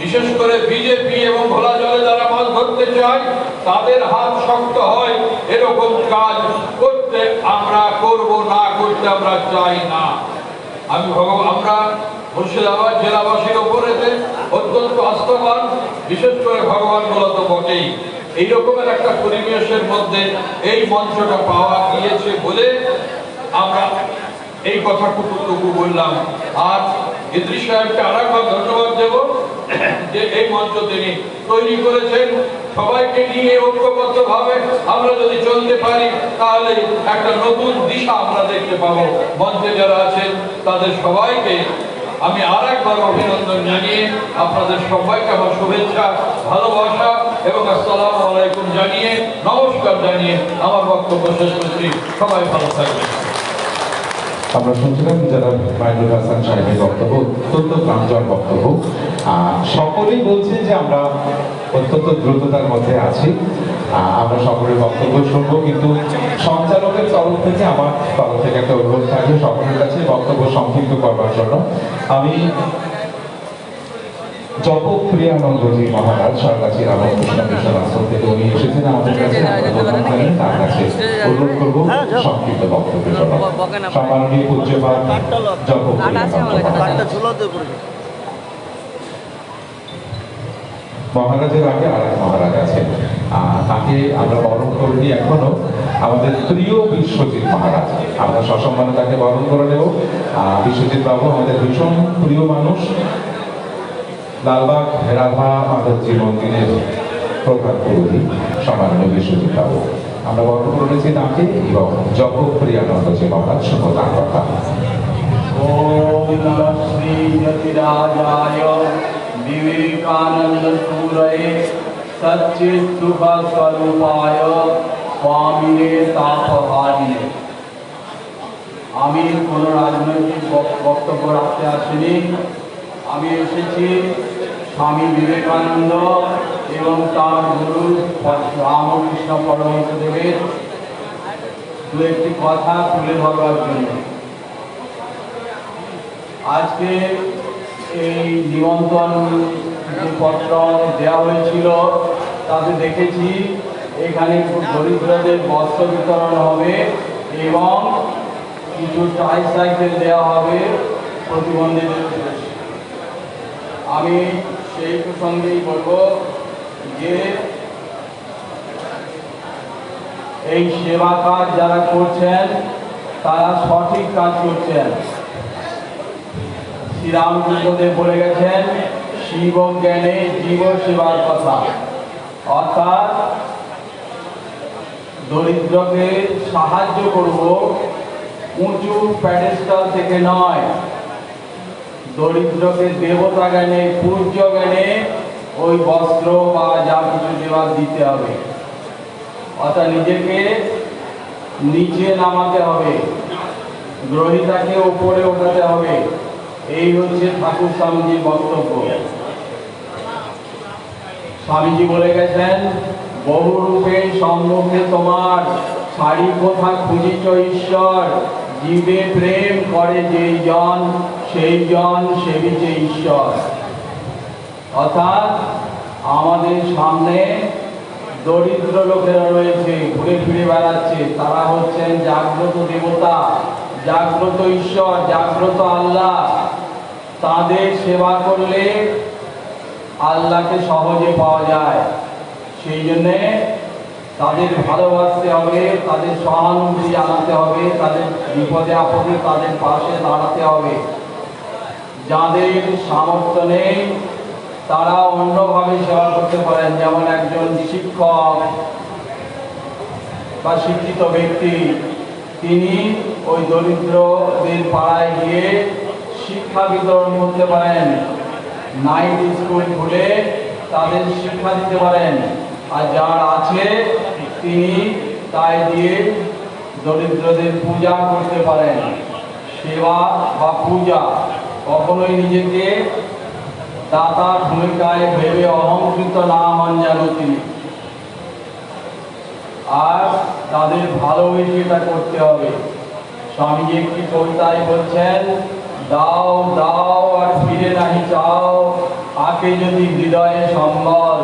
বিশেষ করে বিজেপি এবং ঘোলা জলে যারা মাছ ধরতে চায় তাদের হাত শক্ত হয়। এরকম কাজ করতে আমরা করব না, করতে আমরা চাই না। আমরা মুর্শিদাবাদ জেলাবাসীর ওপরেতে অত্যন্ত আস্থাবান, বিশেষ করে ভগবান মূলত বটেই। এই রকমের একটা পরিবেশের মধ্যে এই মঞ্চটা পাওয়া গিয়েছে বলে আমরা এই কথাটুকু বললাম। আর ইদ্রিস সাহেবকে আরেকবার ধন্যবাদ দেব যে এই মঞ্চ তিনি তৈরি করেছেন। সবাইকে নিয়ে ঐক্যবদ্ধভাবে আমরা যদি চলতে পারি তাহলে একটা নতুন দিশা আমরা দেখতে পাবো। মঞ্চে যারা আছেন তাদের সবাইকে আমি আরেকবার অভিনন্দন জানিয়ে আপনাদের সবাইকে আমার শুভেচ্ছা, ভালোবাসা এবং আসসালামু আলাইকুম জানিয়ে, নমস্কার জানিয়ে আমার বক্তব্য শেষ করছি। সবাই ভালো থাকবেন। আমরা শুনছিলাম যারা মাইনুল হাসান সাহেবের বক্তব্য, অত্যন্ত প্রাঞ্জল বক্তব্য। সকলেই বলছে যে আমরা অত্যন্ত দ্রুততার মধ্যে আছি, আমরা সকলের বক্তব্য শুনবো, কিন্তু সঞ্চালকের তরফ থেকে আমার তরফ থেকে একটা অনুরোধ থাকবে সকলের কাছে বক্তব্য সংক্ষিপ্ত করবার জন্য। আমি জপপ্রিয়ানন্দজি মহারাজ সরকারি রামকৃষ্ণ মিশন আশ্রম থেকে উনি এসেছেন আমাদের কাছে, তার কাছে অনুরোধ করবো সংক্ষিপ্ত বক্তব্যের জন্য। সম্মাননীয় পূজ্যপাদ মহারাজের আগে আর এক মহারাজ আছেন, তাকে আমরা বরণ করিনি এখনো। আমাদের প্রিয় বিশ্বজিৎ মহারাজ, আমরা সসম্মানে তাকে বরণ করে নেব। বিশ্বজিৎ বাবু আমাদের ভীষণ প্রিয় মানুষ, লালবাগ রাধা মাধবজি মন্দিরের প্রধান পুরোহিত সম্মাননীয় বিশ্বজিৎ বাবু, আমরা বরণ করেছি তাকে এবং জপপ্রিয়ানন্দজি মহারাজ শুভ তার কথা। ওম নমঃ শ্রী যতিরাজায় বিবেকানন্দ সূরয়ে সচ্চিৎ সুখ স্বরূপায় স্বামিনে তাপহারিণে। আমি কোনো রাজনৈতিক বক্তব্য রাখতে আসিনি, আমি এসেছি স্বামী বিবেকানন্দ এবং তার গুরু রামকৃষ্ণ পরমহংসদেবের দু একটি কথা তুলে ধরবার জন্য। আজকে এই নিমন্ত্রণ পত্র দেওয়া হয়েছিল, তাতে দেখেছি এখানে দরিদ্রদের বস্ত্র বিতরণ হবে এবং কিছু ট্রাইসাইকেল দেওয়া হবে প্রতিবন্ধীদের। আমি সেই প্রসঙ্গেই বলবো যে এই সেবা কাজ যারা করছেন তারা সঠিক কাজ করছেন। শ্রীরামকৃষ্ণদেব বলে গেছেন শিব জ্ঞানে জীব সেবার কথা, অর্থাৎ দরিদ্রকে সাহায্য করব উঁচু প্যাডেস্টাল থেকে নয়, দরিদ্রকে দেবতা জ্ঞানে পূজ্য জ্ঞানে ওই বস্ত্র বা যা কিছু দেওয়ার দিতে হবে। অর্থাৎ নিজেকে নিচে নামাতে হবে, গ্রহিতাকে উপরে ওঠাতে হবে, এই হচ্ছে ঠাকুর স্বামীজির বক্তব্য। স্বামীজি বলে গেছেন, বহুরূপে সম্মুখে তোমার, সারি কোথা খুঁজিছ ঈশ্বর, জীবে প্রেম করে যেই জন, সেই জন সেবিছে ঈশ্বর। অর্থাৎ আমাদের সামনে দরিদ্র লোকেরা রয়েছে, ঘুরে ফিরে বেড়াচ্ছে, তারা হচ্ছেন জাগ্রত দেবতা, জাগ্রত ঈশ্বর, জাগ্রত আল্লাহ। তাদের সেবা করলে আল্লাহকে সহজে পাওয়া যায়। সেই জন্যে তাদের ভালোবাসতে হবে, তাদের সহানুভূতি জানাতে হবে, তাদের বিপদে আপদে তাদের পাশে দাঁড়াতে হবে। যাদের সামর্থ্য নেই তারা অন্যভাবে সেবা করতে পারেন, যেমন একজন শিক্ষক বা শিক্ষিত ব্যক্তি, তিনি ওই দরিদ্রদের পাড়ায় গিয়ে শিক্ষা বিতরণ করতে পারেন, নাইট স্কুল খুলে তাদের শিক্ষা দিতে পারেন। আর যার আছে তিনি তাই দিয়ে দরিদ্রদের পূজা করতে পারেন। সেবা বা পূজা কখনোই নিজেকে দাতার ভূমিকায় ভেবে অহংকৃত না হন যেন তিনি, আর তাদের ভালোবেসে এটা করতে হবে। স্বামীজি একটি কবিতায় বলছেন, দাও দাও আর ফিরে নাহি চাও, আকে যদি হৃদয়ে সম্বল,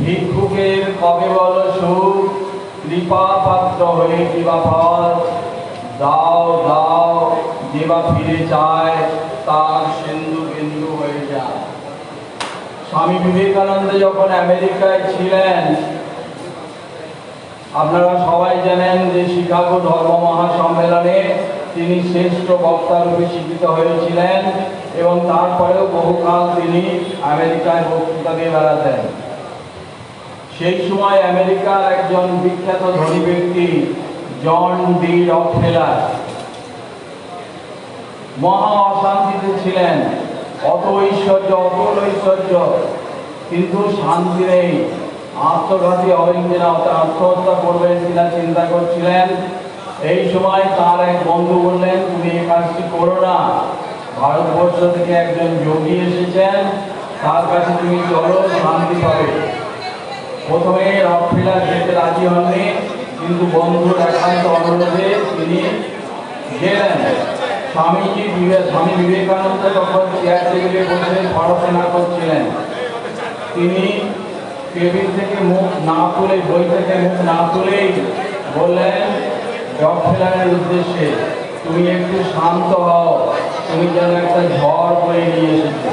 ভিক্ষুকের কবে বল সুখ, কৃপা পাত্র হয়ে কিবা ফল, দাও দাও যেবা ফিরে চায়, তার সিন্ধু বিন্দু হয়ে যায়। স্বামী বিবেকানন্দ যখন আমেরিকায় ছিলেন, আপনারা সবাই জানেন যে শিকাগো ধর্ম মহাসম্মেলনে তিনি শ্রেষ্ঠ বক্তা রূপে স্বীকৃত হয়েছিলেন এবং তারপরেও বহুকাল তিনি আমেরিকায় বক্তৃতা দিয়ে বেড়াতেন। সেই সময় আমেরিকার একজন বিখ্যাত ধনী ব্যক্তি জন ডি রকফেলার মহা অশান্তিতে ছিলেন, অত ঐশ্বর্য, অতুল ঐশ্বর্য, কিন্তু শান্তি নেই। আত্মঘাতী হবেন কিনা, আত্মহত্যা করবেন কিনা চিন্তা করছিলেন। এই সময় তার এক বন্ধু বললেন, তুমি এই কাজটি করো না, ভারতবর্ষ থেকে একজন যোগী এসেছেন, তার কাছে তুমি চলো, শান্তি পাবে। প্রথমে রকফেলার যেতে রাজি হননি, কিন্তু বন্ধুর একান্ত অনুরোধে তিনি গেলেন। স্বামী বিবেকানন্দ তখন চেয়ার টেবিলে বসে পড়াশোনা করছিলেন। তিনি টেবিল থেকে মুখ না তুলে, বই থেকে মুখ না তুলেই বললেন রকফেলারের উদ্দেশ্যে, তুমি একটু শান্ত হও, তুমি যেন একটা ঝড় বয়ে নিয়ে এসেছো।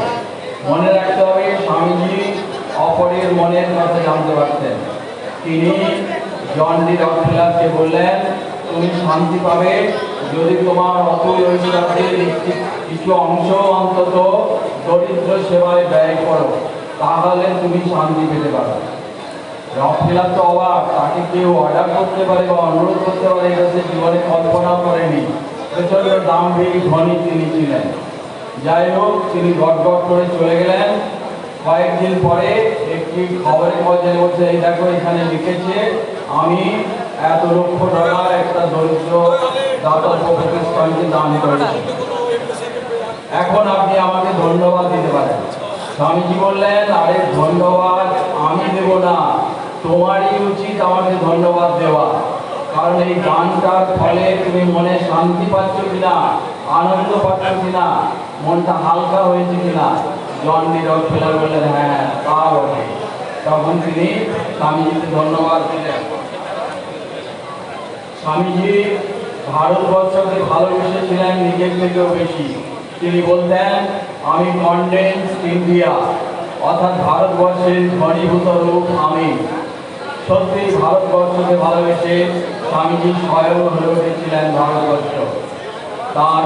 মনে রাখতে হবে, স্বামীজি অপরের মনের কথা জানতে পারতেন। তিনি জন ডি রকফেলারকে বললেন, তুমি শান্তি পাবে যদি তোমার অতুল ঐশ্বর্যের কিছু অংশ অন্তত দরিদ্র সেবায় ব্যয় করো, তাহলে তুমি শান্তি পেতে পারো। রকফেলার তো অবাক, তাকে কেউ অর্ডার করতে পারে বা অনুরোধ করতে পারে এটা সে জীবনে কল্পনাও করেনি। প্রচন্ড দাম্ভিক ধনী তিনি ছিলেন। যাই হোক, তিনি গটগট করে চলে গেলেন। কয়েকদিন পরে একটি খবরের কাগজে বলছে, এই দেখো এখানে লিখেছে আমি এত লক্ষ ডলার একটা দরিদ্র দাতব্য প্রতিষ্ঠানকে দান করেছি, এখন আপনি আমাকে ধন্যবাদ দিতে পারেন। স্বামীজি বললেন, আরে ধন্যবাদ আমি দেব না, তোমারই উচিত আমাকে ধন্যবাদ দেওয়া, কারণ এই দানটার ফলে তুমি মনে শান্তি পাচ্ছ কিনা, আনন্দ পাচ্ছ কিনা, মনটা হালকা হয়েছে কিনা। জন ডি রকফেলার বললেন, হ্যাঁ তা বটে। তখন তিনি স্বামীজিকে ধন্যবাদ দিলেন। স্বামীজি ভারতবর্ষকে ভালোবেসেছিলেন নিজের থেকেও বেশি। তিনি বলতেন, আমি কন্ডেন্স ইন্ডিয়া, অর্থাৎ ভারতবর্ষের ঘনীভূত রূপ আমি। সত্যি ভারতবর্ষকে ভালোবেসে স্বামীজি স্বয়ং হয়ে উঠেছিলেন ভারতবর্ষ। তার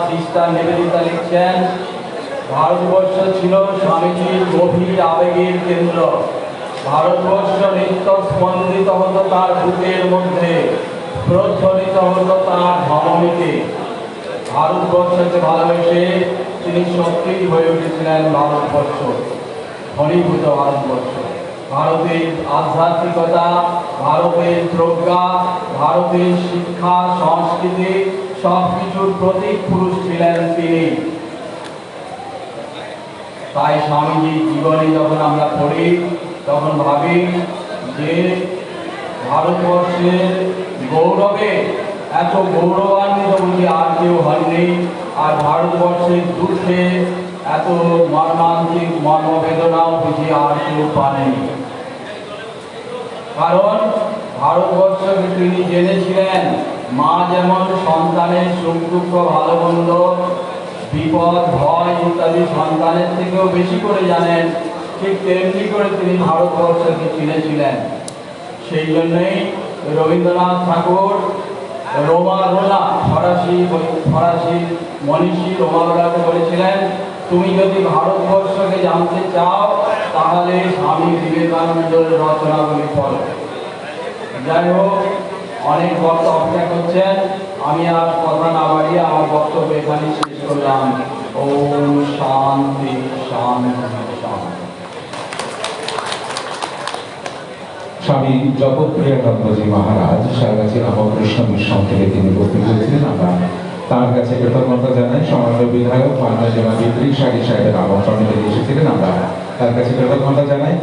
সিস্টার নিবেদিতা লিখছেন, ভারতবর্ষ ছিল স্বামীজির গভীর আবেগের কেন্দ্র। ভারতবর্ষ নিত্য স্পন্দিত হতো তার বুকের মধ্যে, প্রজ্বলিত হতো তার ধমনীতে। ভারতবর্ষকে ভালোবেসে তিনি সত্যিই হয়ে উঠেছিলেন ভারতবর্ষ, ঘনীভূত ভারতবর্ষ। ভারতের আধ্যাত্মিকতা, ভারতের প্রজ্ঞা, ভারতের শিক্ষা সংস্কৃতি সব কিছুর প্রতীক পুরুষ ছিলেন তিনি। তাই স্বামীজির জীবনী যখন আমরা পড়ি তখন ভাবি যে ভারতবর্ষের গৌরবে এত গৌরবান্বিত বুঝি আর কেউ হননি, আর ভারতবর্ষের দুঃখে এত মর্মান্তিক মর্মবেদনাও বুঝি আর কেউ পাননি। কারণ ভারতবর্ষকে তিনি জেনেছিলেন মা যেমন সন্তানের সুখ দুঃখ ভালো মন্দ বিপদ ভয় ইত্যাদি সন্তানের থেকেও বেশি করে জানেন, ঠিক তেমনি করে তিনি ভারতবর্ষকে চিনেছিলেন। সেই জন্যই রবীন্দ্রনাথ ঠাকুর রোমারোলা ফরাসি মনীষী রোমারোলাকে বলেছিলেন, তুমি যদি ভারতবর্ষকে জানতে চাও তাহলে স্বামী বিবেকানন্দের রচনাগুলি পড়ো। যাই হোক, অনেক বক্তা অপেক্ষা করছেন, আমি আর কথা না বাড়িয়ে আমার বক্তব্য এখানে শেষ করলাম। ওম শান্তি শান্তি শান্তি। স্বামী জগৎপ্রিয়ানন্দজি মহারাজ সারাগাছি রামকৃষ্ণ মিশন থেকে তিনি উপস্থিত হয়েছিলেন। আমরা তার কাছে কৃতজ্ঞতা জানাই। সম্মানীয় বিধায়ক মাননীয় জনাব বিদ্রি সাহেবের আমন্ত্রণে এসেছিলেন, আমরা তার কাছে কৃতজ্ঞতা জানাই।